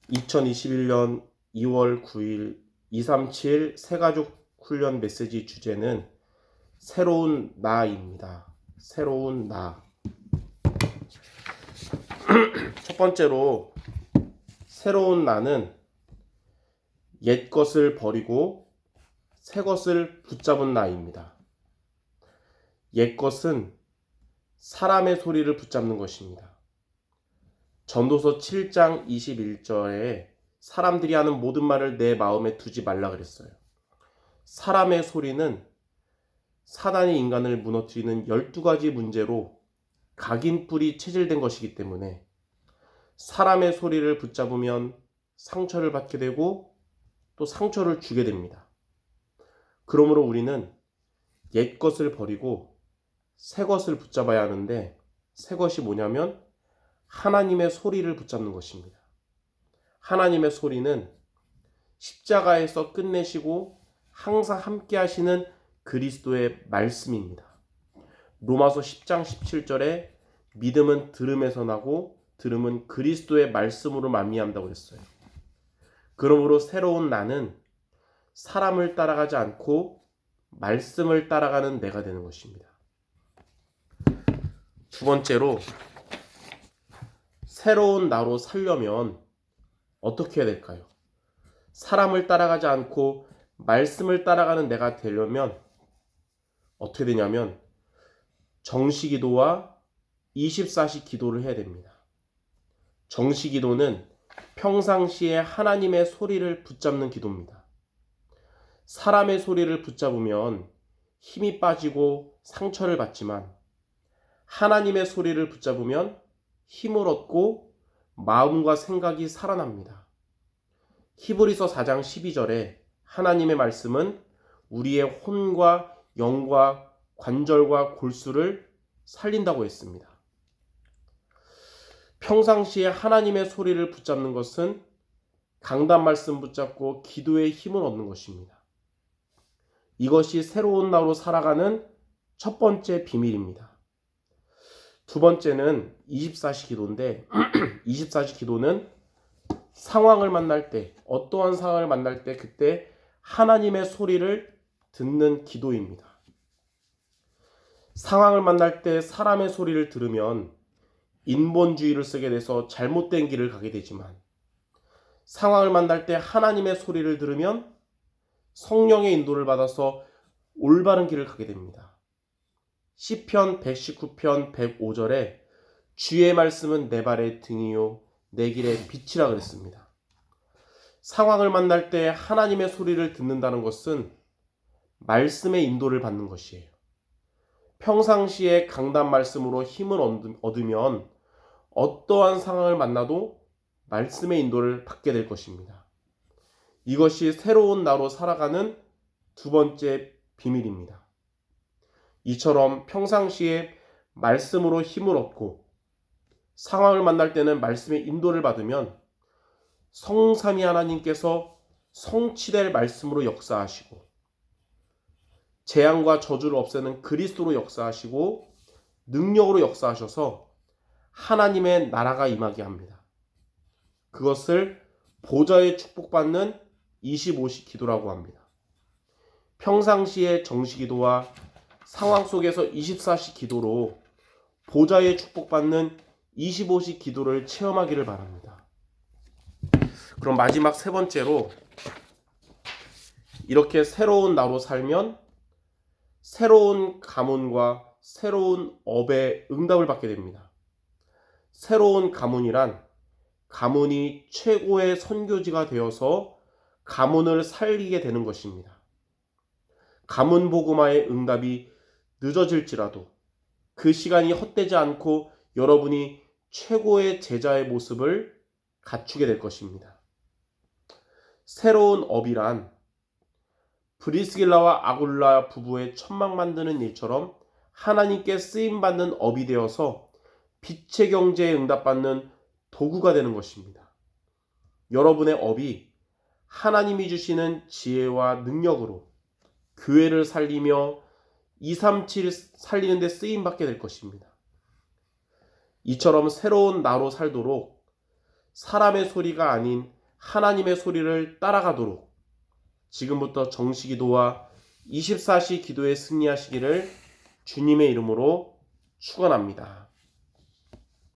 2021년 2월 9일 237 새가족 훈련 메시지 주제는 새로운 나입니다. 새로운 나. 첫 번째로 새로운 나는 옛 것을 버리고 새 것을 붙잡은 나입니다. 옛 것은 사람의 소리를 붙잡는 것입니다. 전도서 7장 21절에 사람들이 하는 모든 말을 내 마음에 두지 말라 그랬어요. 사람의 소리는 사단이 인간을 무너뜨리는 12가지 문제로 각인뿔이 체질된 것이기 때문에 사람의 소리를 붙잡으면 상처를 받게 되고 또 상처를 주게 됩니다. 그러므로 우리는 옛 것을 버리고 새 것을 붙잡아야 하는데, 새 것이 뭐냐면 하나님의 소리를 붙잡는 것입니다. 하나님의 소리는 십자가에서 끝내시고 항상 함께 하시는 그리스도의 말씀입니다. 로마서 10장 17절에 믿음은 들음에서 나고 들음은 그리스도의 말씀으로 말미암다고 했어요. 그러므로 새로운 나는 사람을 따라가지 않고 말씀을 따라가는 내가 되는 것입니다. 두 번째로 새로운 나로 살려면 어떻게 해야 될까요? 사람을 따라가지 않고 말씀을 따라가는 내가 되려면 어떻게 되냐면 정시기도와 24시 기도를 해야 됩니다. 정시기도는 평상시에 하나님의 소리를 붙잡는 기도입니다. 사람의 소리를 붙잡으면 힘이 빠지고 상처를 받지만 하나님의 소리를 붙잡으면 힘을 얻고 마음과 생각이 살아납니다. 히브리서 4장 12절에 하나님의 말씀은 우리의 혼과 영과 관절과 골수를 살린다고 했습니다. 평상시에 하나님의 소리를 붙잡는 것은 강단 말씀 붙잡고 기도의 힘을 얻는 것입니다. 이것이 새로운 나로 살아가는 첫 번째 비밀입니다. 두 번째는 24시 기도인데 24시 기도는 상황을 만날 때, 어떠한 상황을 만날 때 그때 하나님의 소리를 듣는 기도입니다. 상황을 만날 때 사람의 소리를 들으면 인본주의를 쓰게 돼서 잘못된 길을 가게 되지만, 상황을 만날 때 하나님의 소리를 들으면 성령의 인도를 받아서 올바른 길을 가게 됩니다. 시편 119편 105절에 주의 말씀은 내 발의 등이요 내 길의 빛이라 그랬습니다. 상황을 만날 때 하나님의 소리를 듣는다는 것은 말씀의 인도를 받는 것이에요. 평상시에 강단 말씀으로 힘을 얻으면 어떠한 상황을 만나도 말씀의 인도를 받게 될 것입니다. 이것이 새로운 나로 살아가는 두 번째 비밀입니다. 이처럼 평상시에 말씀으로 힘을 얻고 상황을 만날 때는 말씀의 인도를 받으면 성삼위 하나님께서 성취될 말씀으로 역사하시고 재앙과 저주를 없애는 그리스도로 역사하시고 능력으로 역사하셔서 하나님의 나라가 임하게 합니다. 그것을 보좌의 축복받는 25시 기도라고 합니다. 평상시의 정시기도와 상황 속에서 24시 기도로 보좌의 축복받는 25시 기도를 체험하기를 바랍니다. 그럼 마지막 세 번째로, 이렇게 새로운 나로 살면 새로운 가문과 새로운 업에 응답을 받게 됩니다. 새로운 가문이란 가문이 최고의 선교지가 되어서 가문을 살리게 되는 것입니다. 가문 복음화의 응답이 늦어질지라도 그 시간이 헛되지 않고 여러분이 최고의 제자의 모습을 갖추게 될 것입니다. 새로운 업이란 브리스길라와 아굴라 부부의 천막 만드는 일처럼 하나님께 쓰임받는 업이 되어서 빛의 경제에 응답받는 도구가 되는 것입니다. 여러분의 업이 하나님이 주시는 지혜와 능력으로 교회를 살리며 237 살리는 데 쓰임받게 될 것입니다. 이처럼 새로운 나로 살도록 사람의 소리가 아닌 하나님의 소리를 따라가도록 지금부터 정시기도와 24시 기도에 승리하시기를 주님의 이름으로 축원합니다.